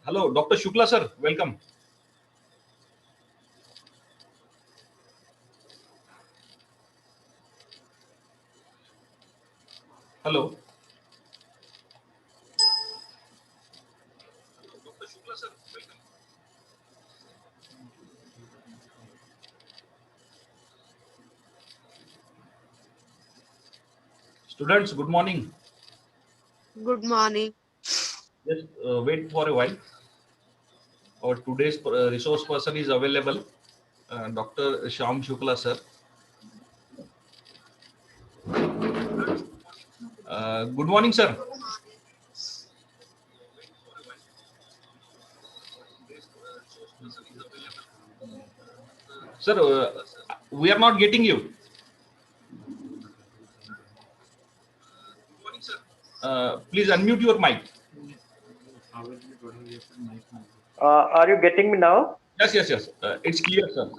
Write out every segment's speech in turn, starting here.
Hello, Dr. Shukla sir, welcome. Hello. Dr. Shukla sir, welcome. Students, good morning. Good morning. Just wait for a while. Our today's resource person is available, Dr. Shyam Shukla sir. Good morning, sir. Sir, we are not getting you. Please unmute your mic. Are you getting me now? Yes. It's clear, sir.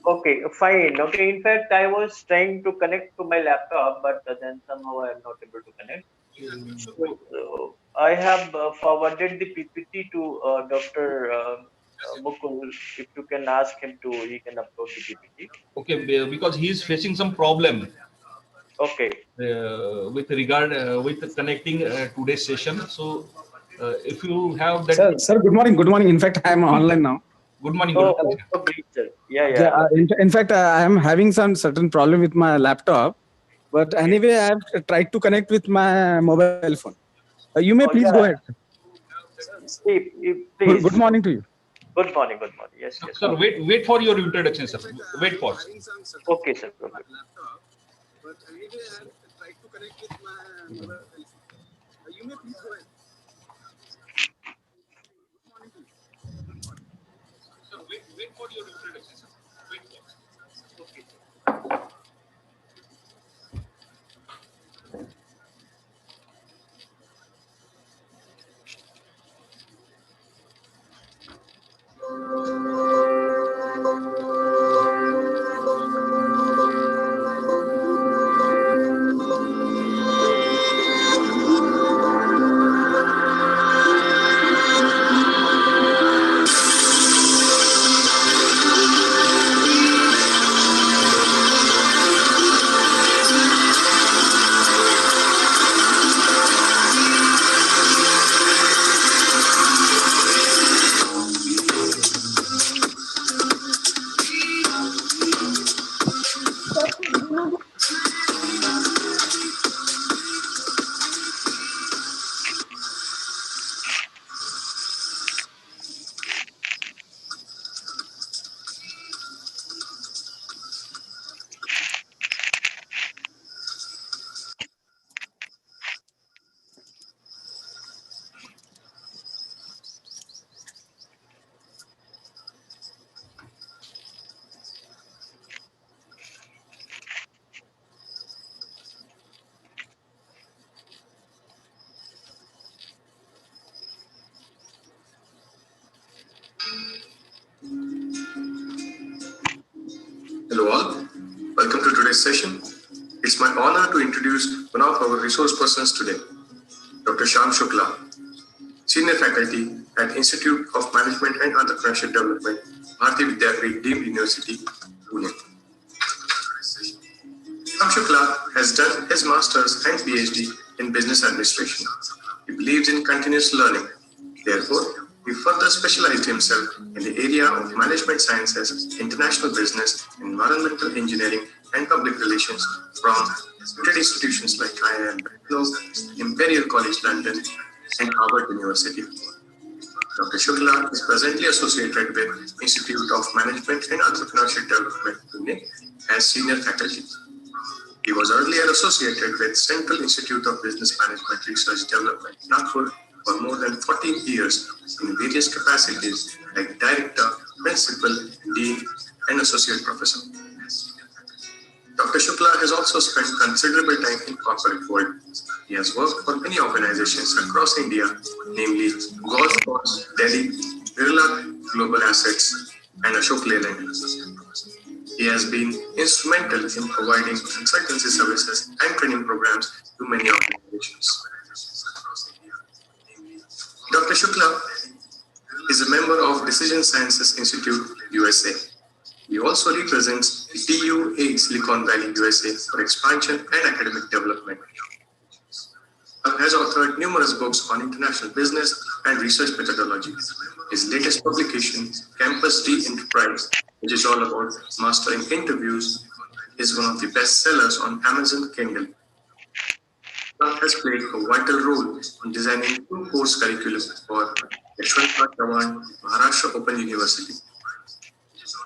Okay, fine. Okay, in fact, I was trying to connect to my laptop, but then somehow I am not able to connect. So, I have forwarded the PPT to Dr. Mukul. If you can ask him to, he can upload the PPT. Okay, because he is facing some problem Okay. with regard with connecting today's session. So, if you have that. Sir, good morning. Good morning. In fact, I am online now. Good morning. Oh, Good morning. great, sir. Yeah. In fact, I am having some certain problem with my laptop, but anyway, I have tried to connect with my mobile phone. You may please go ahead. Please. Good morning to you. Good morning. Yes. Sir, wait for your introduction, sir. Wait for. Okay, sir. Okay. But anyway, I tried to connect with my mobile phone. You may please go ahead. Sir, wait for your introduction, sir. Wait for. Okay. Hello all, welcome to today's session. It's my honor to introduce one of our resource persons today, Dr. Shyam Shukla, Senior Faculty at Institute of Management and Entrepreneurship Development, Bharati Vidyapith Deemed University, Pune. Shyam Shukla has done his Master's and PhD in Business Administration. He believes in continuous learning. Therefore, he further specialized himself in the area of management sciences, international business, environmental engineering, and public relations from reputed institutions like IIM Bangalore, Imperial College London, and Harvard University. Dr. Shukla is presently associated with Institute of Management and Entrepreneurship Development, Pune, as senior faculty. He was earlier associated with Central Institute of Business Management Research Development, Nagpur, for more than 14 years in various capacities like Director, Principal, Dean, and Associate Professor. Dr. Shukla has also spent considerable time in corporate world. He has worked for many organizations across India, namely Golf Course, Delhi, Birla Global Assets, and Ashok Leyland. He has been instrumental in providing consultancy services and training programs to many organizations. Dr. Shukla He is a member of Decision Sciences Institute, USA. He also represents the TUA Silicon Valley, USA for expansion and academic development. Has authored numerous books on international business and research methodology. His latest publication, Campus D Enterprise, which is all about mastering interviews, is one of the best sellers on Amazon Kindle. Has played a vital role in designing two course curriculum for Yashwantpur Chavan Maharashtra Open University.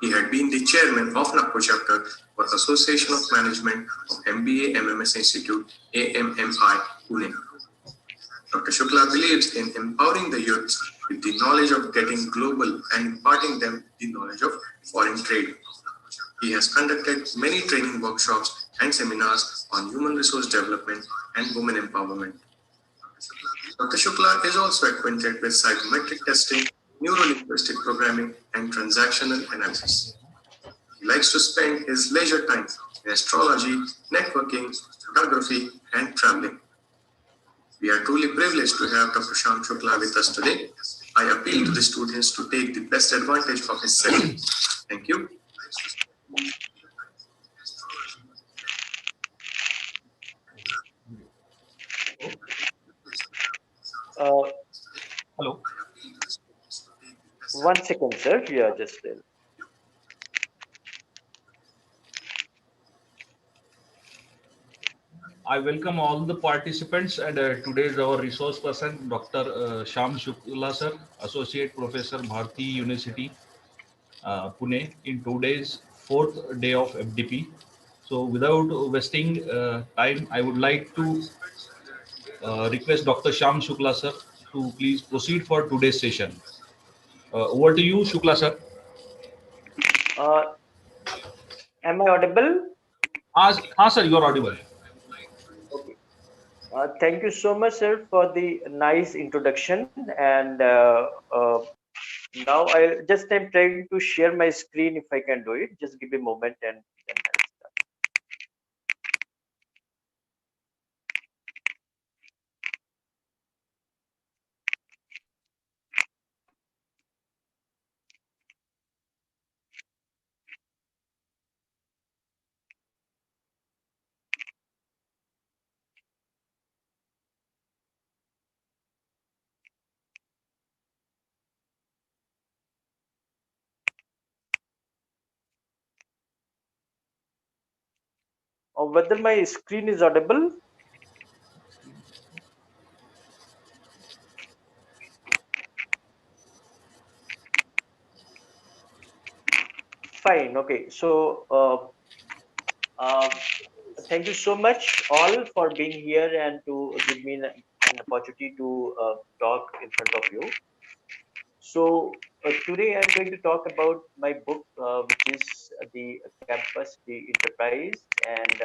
He had been the chairman of Nagpur chapter for Association of Management of MBA MMS Institute, AMMI, Pune. Dr. Shukla believes in empowering the youth with the knowledge of getting global and imparting them the knowledge of foreign trade. He has conducted many training workshops and seminars on human resource development and women empowerment. Dr. Shukla is also acquainted with psychometric testing, neuro-linguistic programming, and transactional analysis. He likes to spend his leisure time in astrology, networking, photography, and traveling. We are truly privileged to have Dr. Shyam Shukla with us today. I appeal to the students to take the best advantage of his session. Thank you. Hello. 1 second, sir. Yeah, just I welcome all the participants, and today is our resource person, Dr. Shyam Shukla sir, Associate Professor, Bharati University, Pune, in today's fourth day of FDP. So without wasting time, I would like to request Dr. Shyam Shukla sir to please proceed for today's session. Over to you, Shukla sir. am I audible? Sir, you are audible. Okay. Thank you so much, sir, for the nice introduction. And now I'm trying to share my screen if I can do it. Just give me a moment and then I'll start. Whether my screen is audible? Fine. Okay. So thank you so much all for being here and to give me an opportunity to talk in front of you. So today I'm going to talk about my book, which is the Campus, the Enterprise, and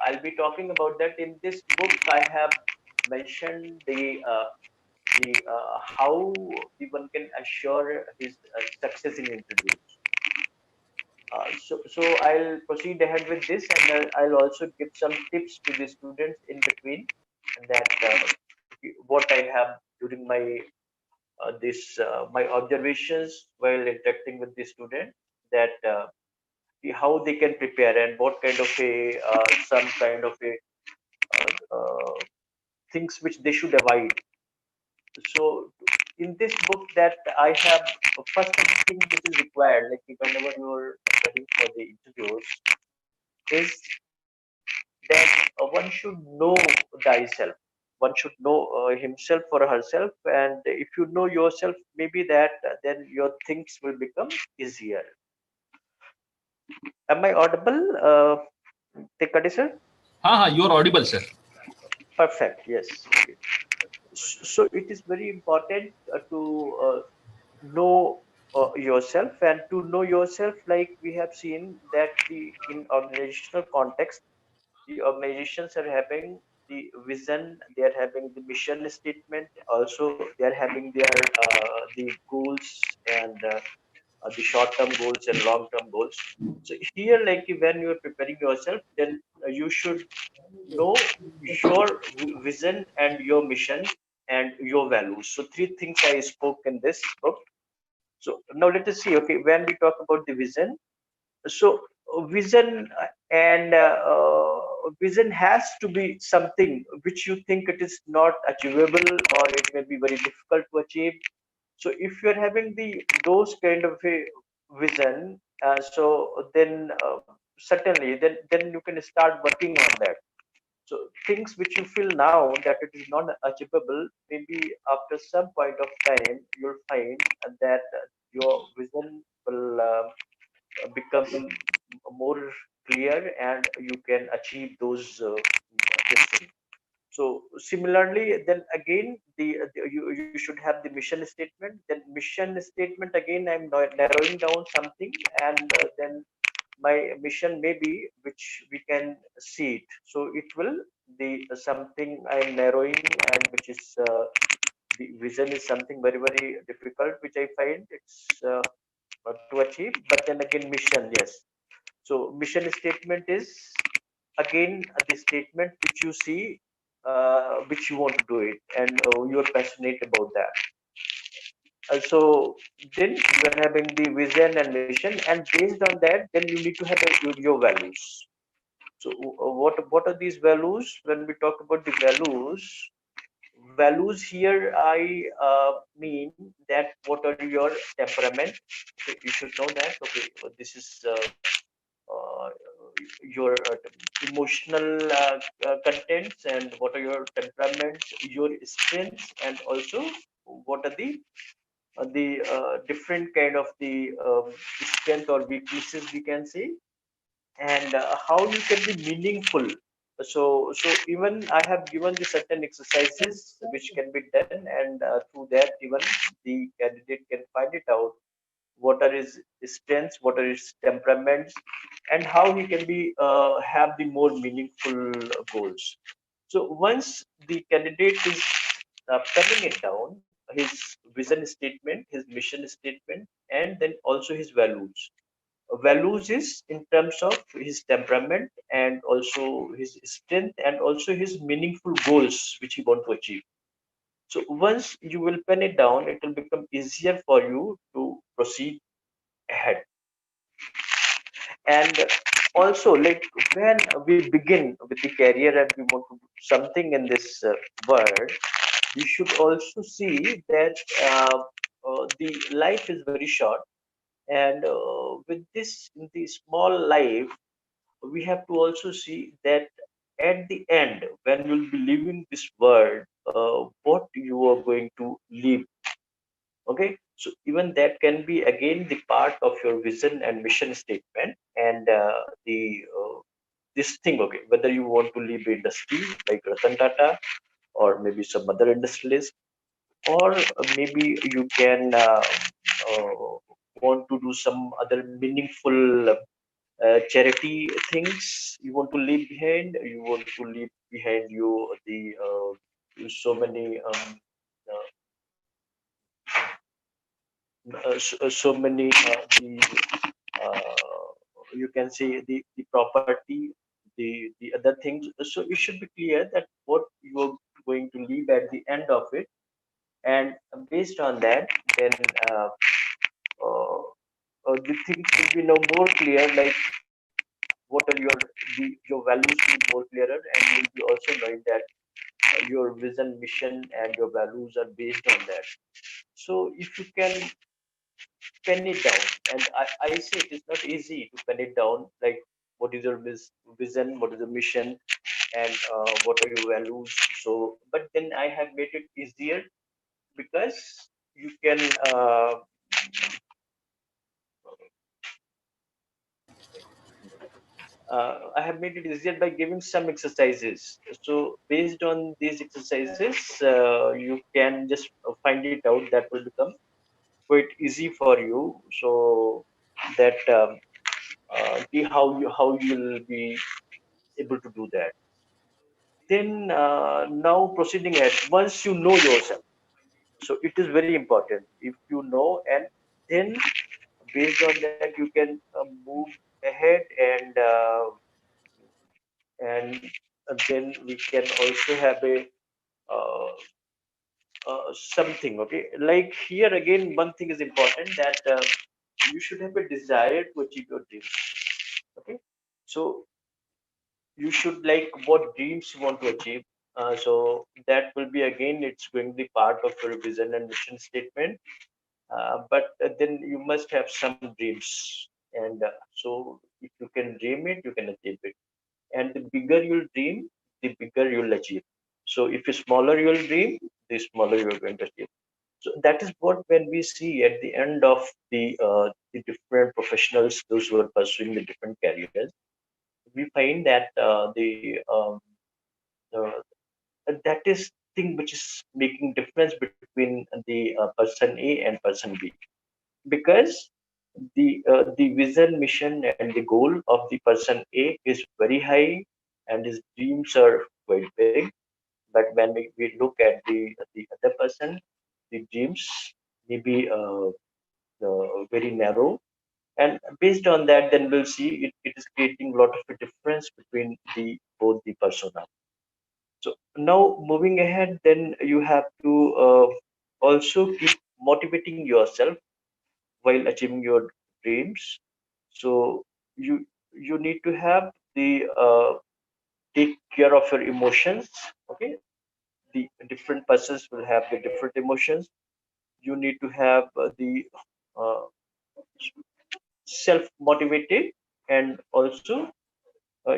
I'll be talking about that. In this book, I have mentioned the how one can assure his success in interviews. So I'll proceed ahead with this, and I'll also give some tips to the students in between that what I have during my this my observations while interacting with the student, that how they can prepare and what kind of a some kind of a things which they should avoid. So in this book that I have, first thing which is required, like whenever you're studying for the interviews, is that one should know thyself. One should know himself or herself, and if you know yourself, maybe that then your things will become easier. Am I audible, Tekadi sir? You are audible, sir. Perfect. Yes. Okay. So it is very important to know yourself, and to know yourself, like we have seen that the in organizational context, the organizations are having the vision, they are having the mission statement, also they are having their the goals, and the short term goals and long term goals. So here, like when you are preparing yourself, then you should know your vision and your mission, and your values. So three things I spoke in this book. So now let us see. Okay, when we talk about the vision, so vision and vision has to be something which you think it is not achievable or it may be very difficult to achieve. So if you're having the those kind of a vision, so then certainly then you can start working on that. So things which you feel now that it is not achievable, maybe after some point of time you'll find that your vision will become more clear and you can achieve those this thing. So similarly, then again, you should have the mission statement. Then mission statement again, I'm narrowing down something, and then my mission may be which we can see it. So it will the something I'm narrowing and which is the vision is something very difficult, which I find it's to achieve. But then again, mission, yes. So mission statement is again the statement which you see, which you want to do it, and you are passionate about that. So then you are having the vision and mission, and based on that, then you need to have your values. So what are these values? When we talk about the values here, I mean that what are your temperament? Okay, you should know that. Okay, this is uh, your emotional contents and what are your temperaments, your strengths, and also what are the different kind of the strength or weaknesses we can say, and how you can be meaningful. So even I have given the certain exercises which can be done, and through that even the candidate can find it out what are his strengths, what are his temperaments, and how he can be have the more meaningful goals. So once the candidate is penning it down, his vision statement, his mission statement, and then also his values. Values is in terms of his temperament and also his strength and also his meaningful goals which he want to achieve. So once you will pen it down, it will become easier for you to proceed ahead. And also, like when we begin with the career and we want to do something in this world, we should also see that the life is very short, and with this in the small life, we have to also see that at the end, when you'll be leaving this world, what you are going to leave. Okay, so even that can be again the part of your vision and mission statement, and the this thing. Okay, whether you want to leave industry like Ratan Tata or maybe some other industrialist, or maybe you can uh, want to do some other meaningful charity things you want to leave behind. You want to leave behind you the so many so many uh, you can say the property, the other things. So it should be clear that what you're going to leave at the end of it, and based on that, then uh, the things will be now more clear, like what are your values will be more clearer, and you'll be also knowing that your vision, mission, and your values are based on that. So if you can pen it down, and I say it is not easy to pen it down, like what is your vision, what is the mission, and what are your values. So but then I have made it easier because you can I have made it easier by giving some exercises. So based on these exercises, you can just find it out. That will become quite easy for you. So that see how you will be able to do that. Then now proceeding ahead. Once you know yourself, so it is very important. If you know, and then based on that, you can move ahead, and then we can also have a uh, something. Okay, like here again, one thing is important, that you should have a desire to achieve your dreams. Okay, so you should like what dreams you want to achieve. So that will be, again, it's going to be part of your vision and mission statement. But then you must have some dreams, and so if you can dream it, you can achieve it. And the bigger you'll dream, the bigger you'll achieve. So if you smaller you'll dream, the smaller you're going to achieve. So that is what, when we see at the end of the different professionals, those who are pursuing the different careers, we find that uh, that is thing which is making difference between the person A and person B, because the vision, mission, and the goal of the person A is very high, and his dreams are quite big. But when we look at the other person, the dreams may be very narrow, and based on that, then we'll see it is creating a lot of a difference between the both the persona. So now moving ahead, then you have to also keep motivating yourself while achieving your dreams. So you need to have the take care of your emotions. Okay, the different persons will have the different emotions. You need to have the uh, self motivated, and also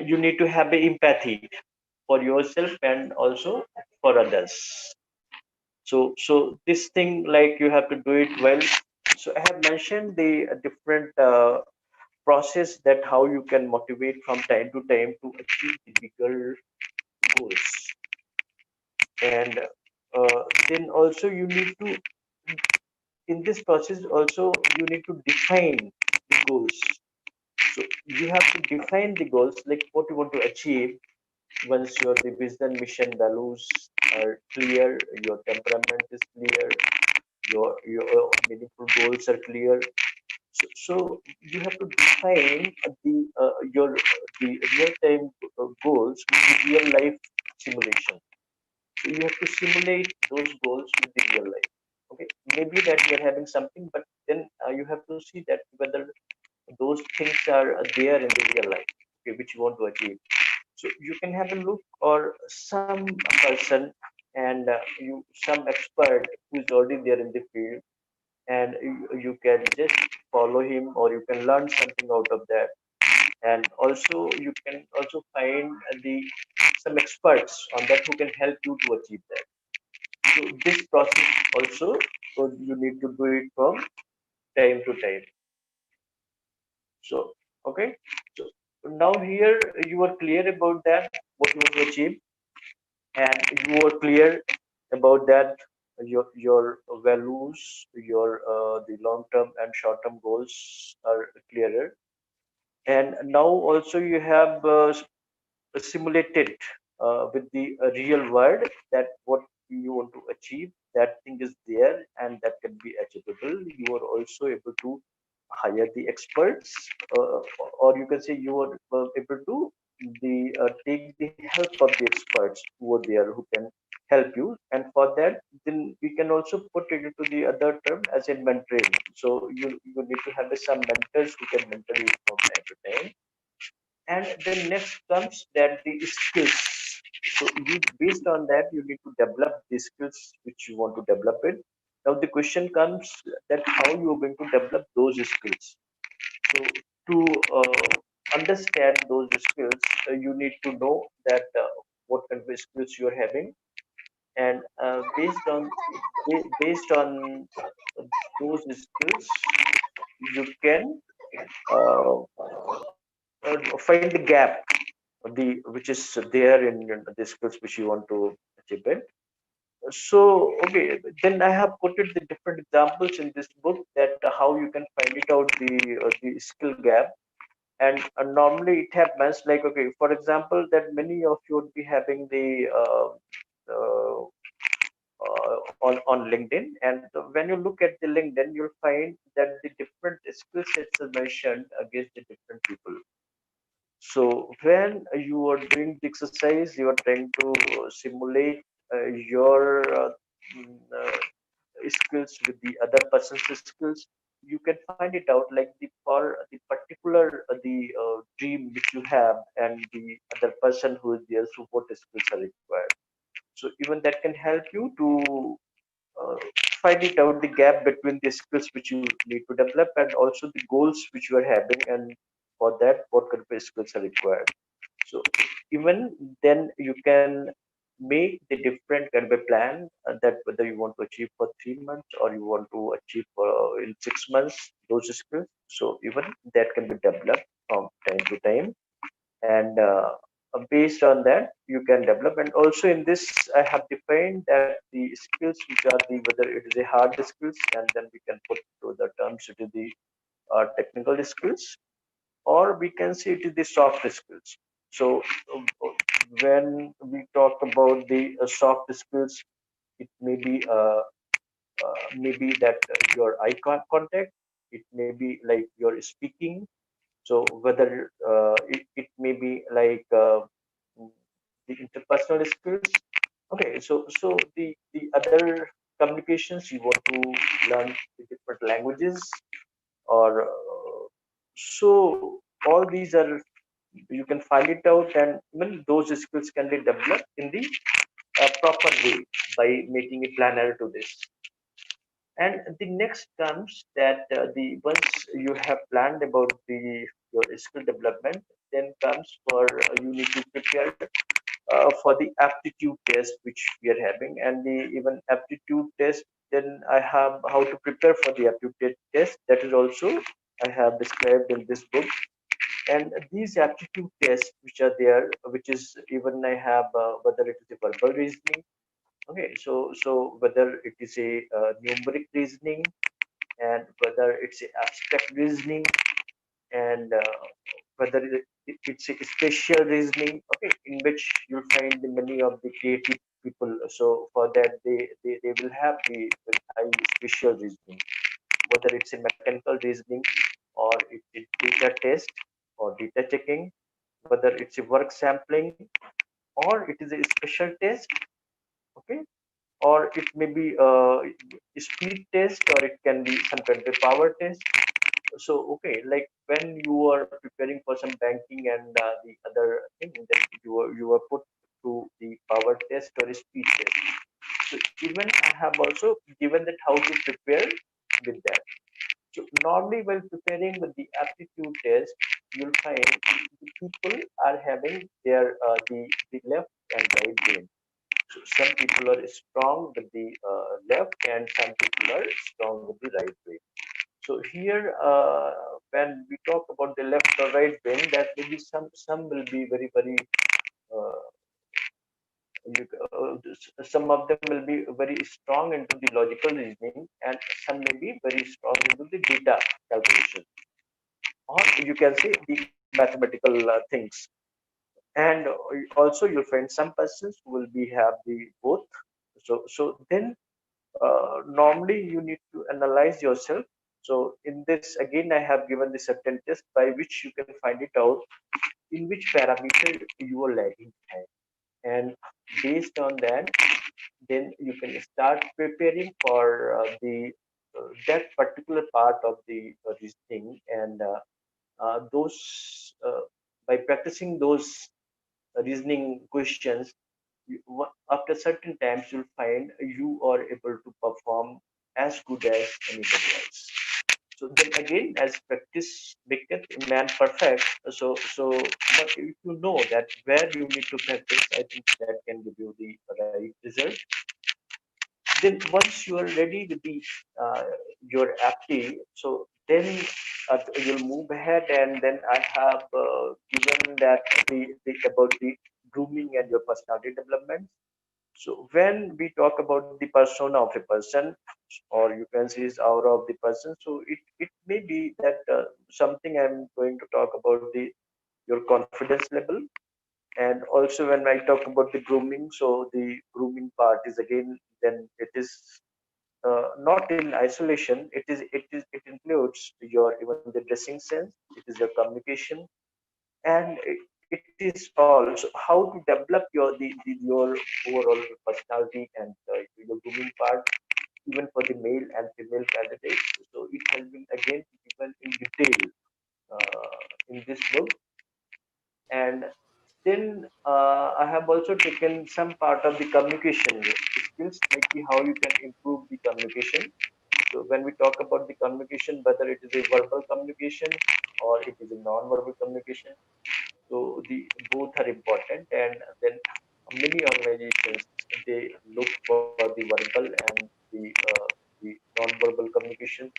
you need to have the empathy for yourself and also for others. So this thing, like, you have to do it well. So I have mentioned the different process, that how you can motivate from time to time to achieve the bigger goals. And then also you need to, in this process also, you need to define the goals. So you have to define the goals, like what you want to achieve. Once your the vision, mission, values are clear, your temperament is clear, your meaningful goals are clear. So you have to define the real time goals with the real life simulation. So you have to simulate those goals with the real life. Okay, maybe that you're having something, but then you have to see that whether those things are there in the real life, okay, which you want to achieve. So you can have a look, or some person, and some expert who is already there in the field, and you can just follow him, or you can learn something out of that. And also you can also find the some experts on that who can help you to achieve that. So this process also, so you need to do it from time to time. So okay, so now here you are clear about that, what you want to achieve, and you are clear about that, your values, your the long term and short term goals are clearer. And now also you have simulated with the real world, that what you want to achieve, that thing is there and that can be achievable. You are also able to hire the experts, uh, or you can say you are able to take the help of the experts who are there, who can help you. And for that, then we can also put it into the other term as in mentoring. So you need to have some mentors who can mentor you from time to time. And then next comes that the skills. So you, based on that, you need to develop the skills which you want to develop it. Now the question comes that how you are going to develop those skills. So to understand those skills, you need to know that what kind of skills you are having. And based on those skills, you can uh, find the gap, the which is there in the skills which you want to achieve it. So okay, then I have put it the different examples in this book, that how you can find it out, the skill gap. And normally it happens like, okay, for example, that many of you would be having the uh, on LinkedIn, and when you look at the LinkedIn, you'll find that the different skill sets are mentioned against the different people. So when you are doing the exercise, you are trying to simulate your mm, uh, skills with the other person's skills, you can find it out like the for the particular dream which you have and the other person who is there, so what skills are required. So even that can help you to uh, find it out the gap between the skills which you need to develop and also the goals which you are having, and for that what kind of skills are required. So even then you can make the different kind of a plan, that whether you want to achieve for 3 months or you want to achieve for in 6 months those skills. So even that can be developed from time to time, and based on that you can develop. And also in this I have defined that the skills which are the, whether it is a hard skills, and then we can put to the terms it is the technical skills, or we can say it is the soft skills. So when we talk about the soft skills, it may be maybe that your eye contact, it may be like your speaking. So whether it may be like the interpersonal skills. Okay, so the other communications, you want to learn the different languages, or so all these are, you can find it out, and even those skills can be developed in the proper way by making a planner to this. And the next comes that the once you have planned about the your skill development, then comes for you need to prepare for the aptitude test which we are having, and the even aptitude test. Then I have how to prepare for the aptitude test. That is also I have described in this book. And these aptitude tests which are there, which is even I have whether it is a verbal reasoning. Okay, so whether it is a numeric reasoning, and whether it's a abstract reasoning, and whether it's a spatial reasoning. Okay, in which you'll find the many of the creative people. So for that they will have the very high spatial reasoning, whether it's a mechanical reasoning, or it's data test or data checking, whether it's a work sampling, or it is a special test. Okay, or it may be a speed test, or it can be some kind of power test. So okay, like when you are preparing for some banking and the other thing, then you are put to the power test or a speed test. So even I have also given that how to prepare with that. So normally while preparing with the aptitude test, you'll find the people are having their the left and right brain. So some people are strong with the left, and some people are strong with the right brain. So here, when we talk about the left or right brain, that will be some will be very uh, some of them will be very strong into the logical reasoning, and some may be very strong into the data calculation, or you can say the mathematical things. And also you'll find some persons who will be have the both. So then normally you need to analyze yourself. So in this again, I have given the certain test by which you can find it out in which parameter you are lagging behind, and based on that, then you can start preparing for the that particular part of the reasoning, and those by practicing those reasoning questions, after certain times you'll find you are able to perform as good as anybody else. So then again, as practice maketh man perfect. So but if you know that where you need to practice, I think that can give you the right result. Then once you are ready with the uh, your apti, so then you'll move ahead, and then I have given that the about the grooming and your personality development. So when we talk about the persona of a person, or you can see is aura of the person, so it may be that something I'm going to talk about the your confidence level. And also when I talk about the grooming, so the grooming part is again, then it is not in isolation. It includes your even the dressing sense. It is your communication, and it is all. So how to develop your overall personality and your grooming part, even for the male and female candidates. So it has been again given in detail in this book. And then I have also taken some part of the communication skills, like how you can improve the communication. So when we talk about the communication, whether it is a verbal communication or it is a non-verbal communication, so the both are important. And then many organizations, they look for the verbal and the non-verbal communication,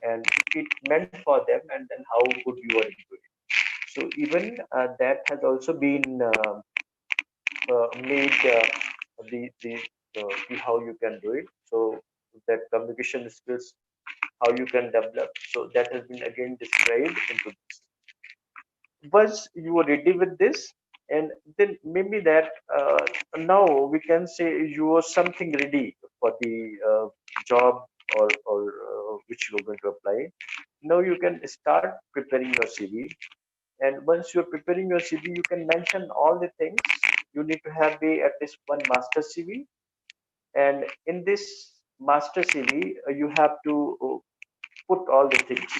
and it meant for them, and then how good you are into it. So even that has also been made the how you can do it. So that communication skills, how you can develop. So that has been again described into this. Once you are ready with this, and then maybe that now we can say you are something ready for the job or which you are going to apply. Now you can start preparing your CV. And once you're preparing your CV, you can mention all the things. You need to have at least one master CV. And in this master CV, you have to put all the things,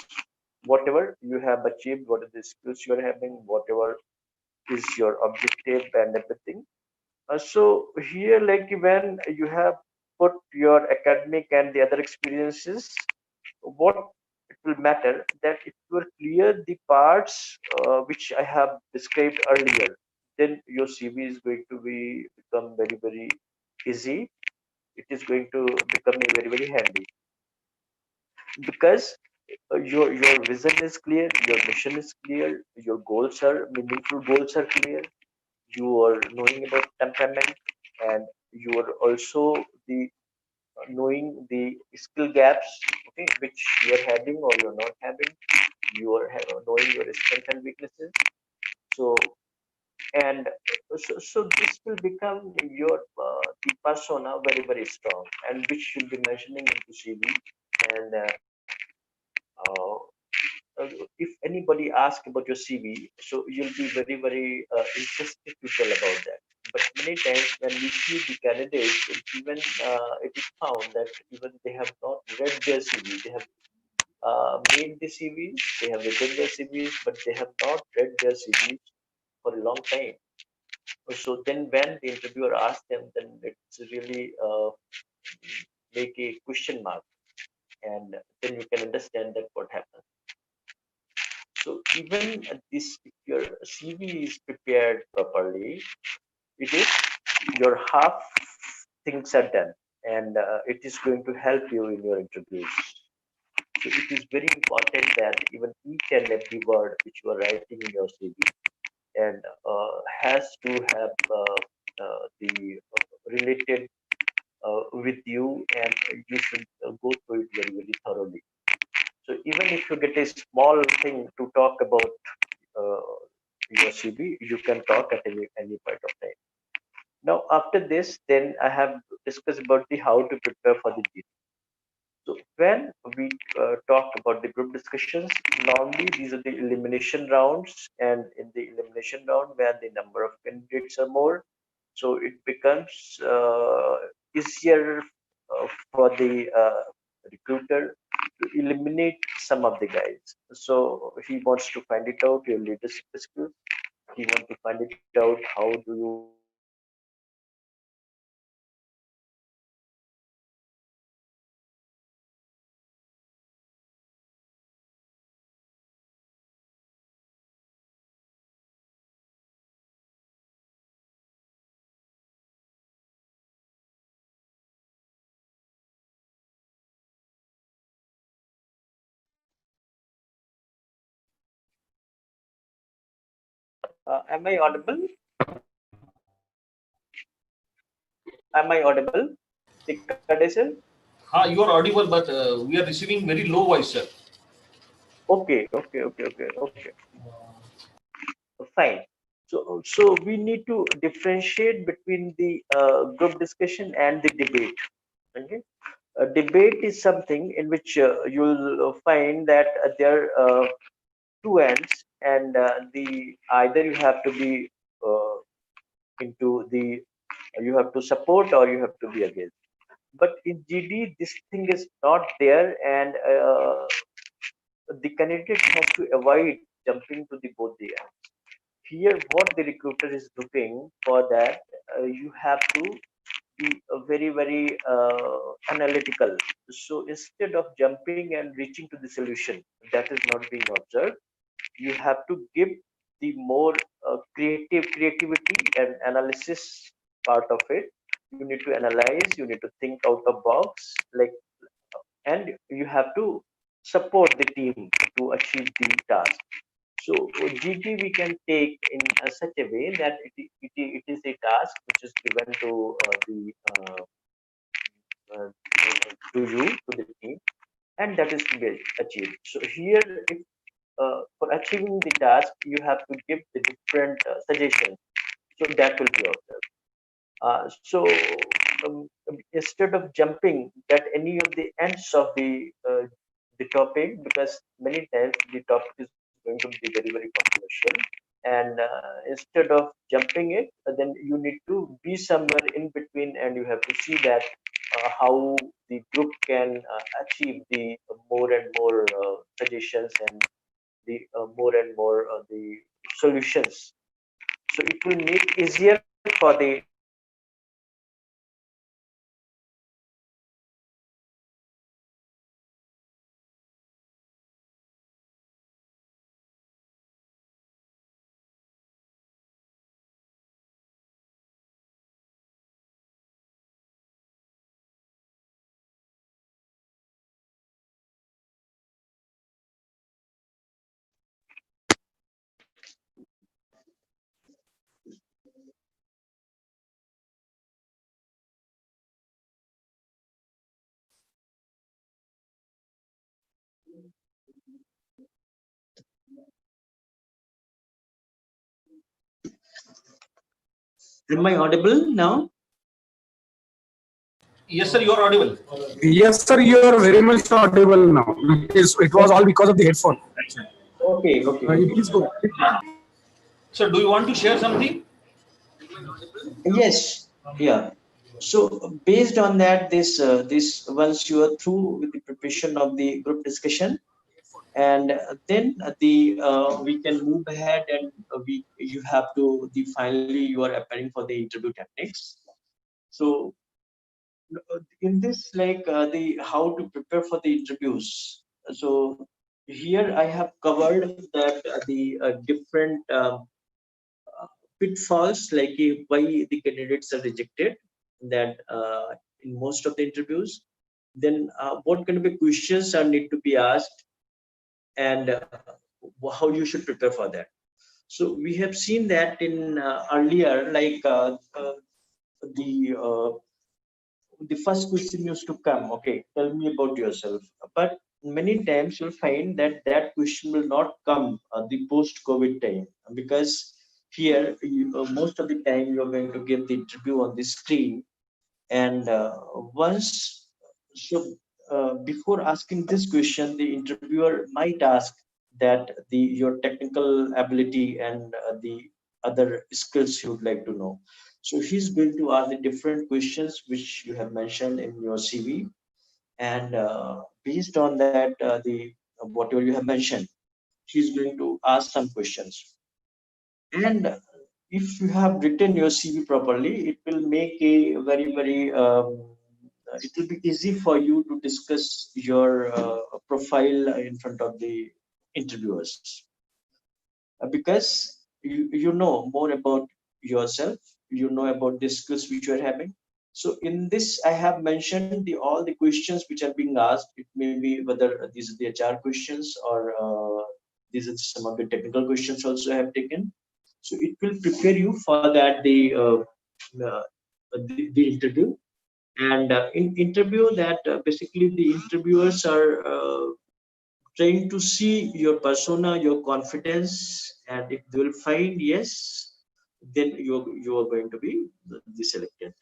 whatever you have achieved, what are the skills you're having, whatever is your objective and everything. So here, like when you have put your academic and the other experiences, what it will matter that if you are clear the parts which I have described earlier, then your CV is going to become very easy. It is going to become very handy, because your vision is clear, your mission is clear, your goals are meaningful, goals are clear. You are knowing about temperament, and you are also the knowing the skill gaps, okay, which you are having or you're not having. You are knowing your strengths and weaknesses. So and so this will become your the persona very strong, and which you'll be mentioning into CV. And uh, if anybody asks about your CV, so you'll be very interested to tell about that. But many times when we see the candidates, even it is found that even they have not read their CV. They have made the CVs, they have written their CVs, but they have not read their CVs for a long time. So then when the interviewer asks them, then it's really make a question mark, and then you can understand that what happened. So even this, if your CV is prepared properly, it is your half things are done, and it is going to help you in your interviews. So it is very important that even each and every word which you are writing in your CV and has to have the related with you, and you should go through it very thoroughly. So even if you get a small thing to talk about uh, your CV, you can talk at any point of time. Now after this, then I have discussed about the how to prepare for the GD. So when we talk about the group discussions, normally these are the elimination rounds, and in the elimination round, where the number of candidates are more, so it becomes easier for the recruiter to eliminate some of the guys. So he wants to find it out your leadership skills. He wants to find it out how do you manage your expectations, how do you am I audible? Am I audible? Tikadesal? You are audible, but we are receiving very low voice, sir. Okay. Fine. So we need to differentiate between the group discussion and the debate. Okay. A debate is something in which you'll find that there two ends, and the either you have to be into the you have to support or you have to be against. But in GD, this thing is not there, and the candidate has to avoid jumping to the both the ends. Here, what the recruiter is looking for, that you have to be very analytical. So instead of jumping and reaching to the solution, that is not being observed. You have to give the more creativity and analysis part of it. You need to analyze, you need to think out of box, like, and you have to support the team to achieve the task. So GT we can take in such a way that it is a task which is given uh, to you, to the team, and that is to be achieved. So here, if for achieving the task, you have to give the different suggestions. So that will be observed. Instead of jumping at any of the ends of the topic, because many times the topic is going to be very controversial, and instead of jumping it, then you need to be somewhere in between, and you have to see that how the group can achieve the more and more suggestions and the more and more the solutions. So it will make easier for the interviewer to understand the Am I audible now? Yes, sir, you are audible. Yes, sir, you are very much audible now. It was all because of the headphone. Okay, okay. Please go. Sir, do you want to share something? Yes, yeah. So based on that, this once you are through with the preparation of the group discussion, and then we can move ahead, and we you have to the finally you are appearing for the interview techniques. So in this, like the how to prepare for the interviews. So here I have covered that the different pitfalls, like why the candidates are rejected, that in most of the interviews, then what kind of questions are need to be asked, and how you should prepare for that. So we have seen that in earlier, like the uh, the first question used to come, okay, tell me about yourself. But many times you'll find that that question will not come the post COVID time, because here most of the time you're going to give the interview on the screen, and once so before asking this question, the interviewer might ask that the your technical ability and the other skills you would like to know. So he's going to ask the different questions which you have mentioned in your CV, and based on that, the whatever you have mentioned, he's going to ask some questions. And if you have written your CV properly, it will make a it will be easy for you to discuss your profile in front of the interviewers, because you know more about yourself, you know about the skills which you are having. So in this, I have mentioned the all the questions which are being asked. It may be whether these are the HR questions, or these are some of the technical questions also I have taken. So it will prepare you for that uh, the interview. And in interview, that basically the interviewers are trying to see your persona, your confidence, and if they will find yes, then you are going to be the selected.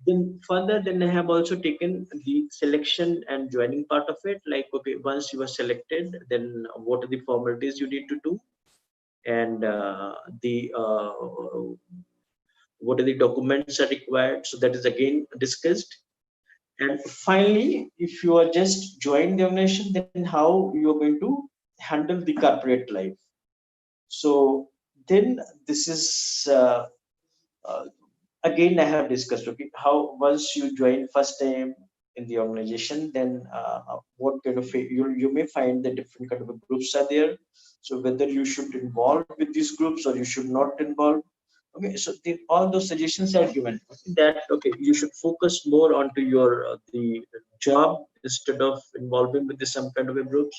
Then further, then I have also taken the selection and joining part of it. Like, okay, once you are selected, then what are the formalities you need to do, and what are the documents are required. So that is again discussed. And finally, if you are just joined the organization, then how you are going to handle the corporate life. So then this is again I have discussed, okay, how once you join first time in the organization, then what kind of you may find the different kind of groups are there. So whether you should involve with these groups or you should not involve. Okay, so all those suggestions are given that okay, you should focus more onto your the job instead of involving with some kind of a groups,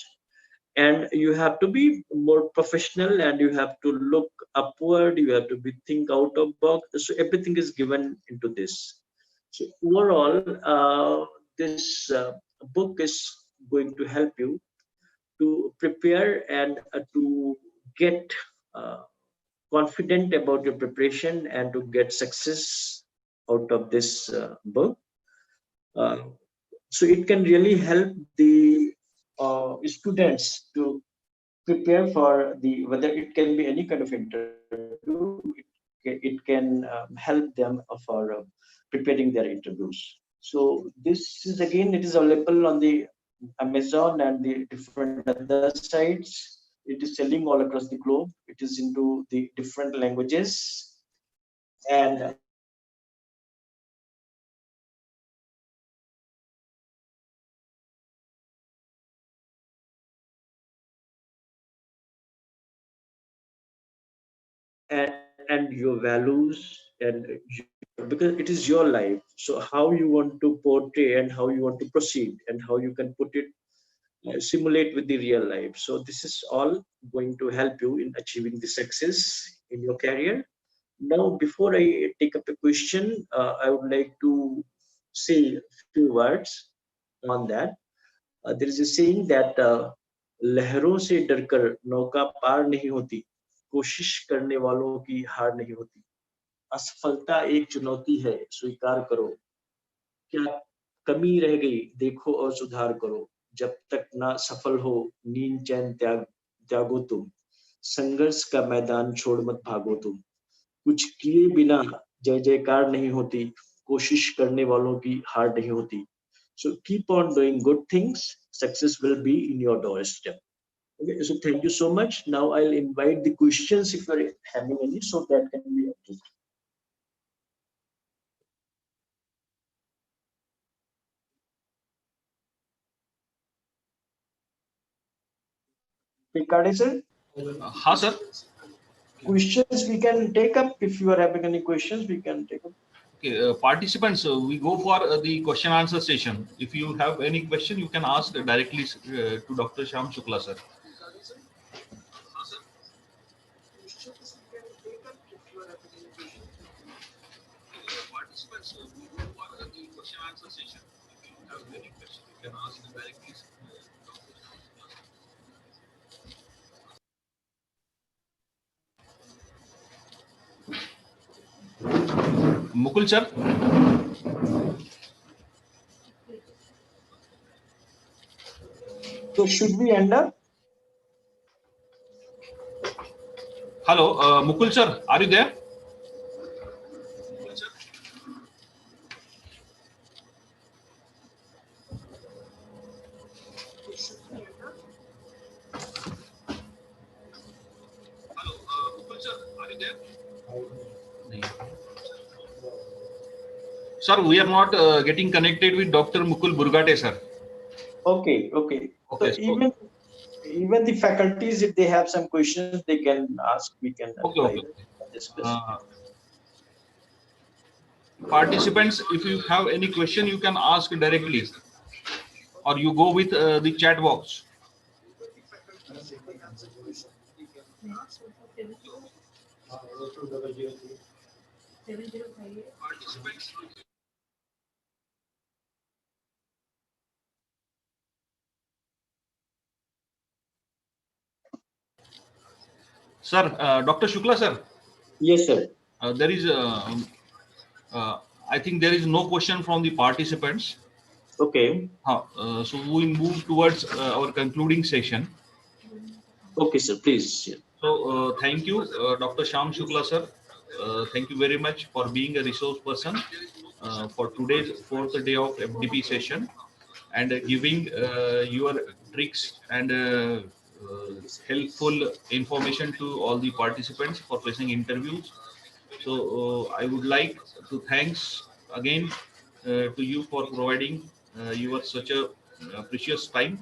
and you have to be more professional and you have to look upward, you have to be think out of box. So everything is given into this. So overall, this book is going to help you to prepare and to get confident about your preparation and to get success out of this book. Uh, so it can really help the students to prepare for the whether it can be any kind of interview. It can help them for preparing their interviews. So this is again, it is available on the Amazon and the different other sites. It is selling all across the globe. It is into the different languages, and and your values, and because it is your life, so how you want to portray and how you want to proceed and how you can put it simulate with the real life. So this is all going to help you in achieving the success in your career. Now before I take up a question, I would like to say a few words on that. There is a saying that लहरों से डरकर नौका पार नहीं होती, कोशिश करने वालों की हार नहीं होती, असफलता एक चुनौती है स्वीकार करो, क्या कमी रह गई देखो और सुधार करो, जब तक ना सफल हो नींद चैन त्यागो तुम, संघर्ष का मैदान छोड़ मत भागो तुम, कुछ किए बिना जय जयकार नहीं होती, कोशिश करने वालों की हार नहीं होती. So keep on doing good things, success will be in your doorstep. Okay, so thank you so much. Now I'll invite the questions if you're having any, so that can be addressed. Pikade sir, हाँ sir. questions we can take up. If you are having any questions, we can take up. Okay, participants, we go for the question answer session. If you have any question, you can ask directly to Dr. Sham Shukla sir. Participants, we go for the question answer session. If you have any question, you can ask directly. Mukul sir. So should we end up? Hello, Mukul sir, are you there? Hello, Mukul sir, are you there? Sir, we are not getting connected with Dr. Mukul Burgate sir. Okay, okay. Okay, So even the faculties, if they have some questions, they can ask. We can okay. discuss. Participants, if you have any question, you can ask directly, or you go with the chat box. Sir, Dr. Shukla sir. Yes, sir. There is I think there is no question from the participants. Okay. So we move towards our concluding session. Okay, sir. Please. So thank you, Dr. Sham Shukla sir. Thank you very much for being a resource person for today's fourth day of FDP session and giving your tricks and helpful information to all the participants for facing interviews. So I would like to thanks again to you for providing your such a precious time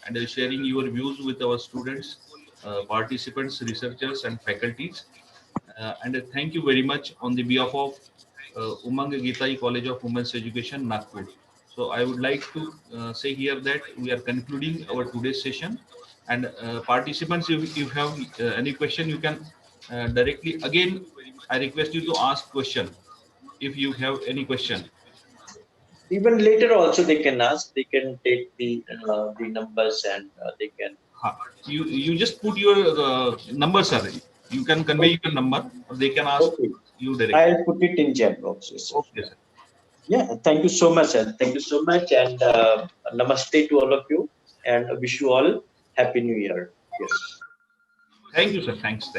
and sharing your views with our students, participants, researchers, and faculties. And thank you very much on the behalf of Umang Gitai College of Women's Education, Nagpur. So I would like to say here that we are concluding our today's session. And participants, if you have any question, you can directly. Again, I request you to ask question if you have any question. Even later also they can ask. They can take the numbers and they can. You just put your number, sir. You can convey your number, or they can ask Okay. you directly. I'll put it in chat box. Yes, sir. Okay, sir. Yeah. Thank you so much, sir. Thank you so much, and namaste to all of you, and wish you all happy New Year. Yes. Thank you, sir. Thanks.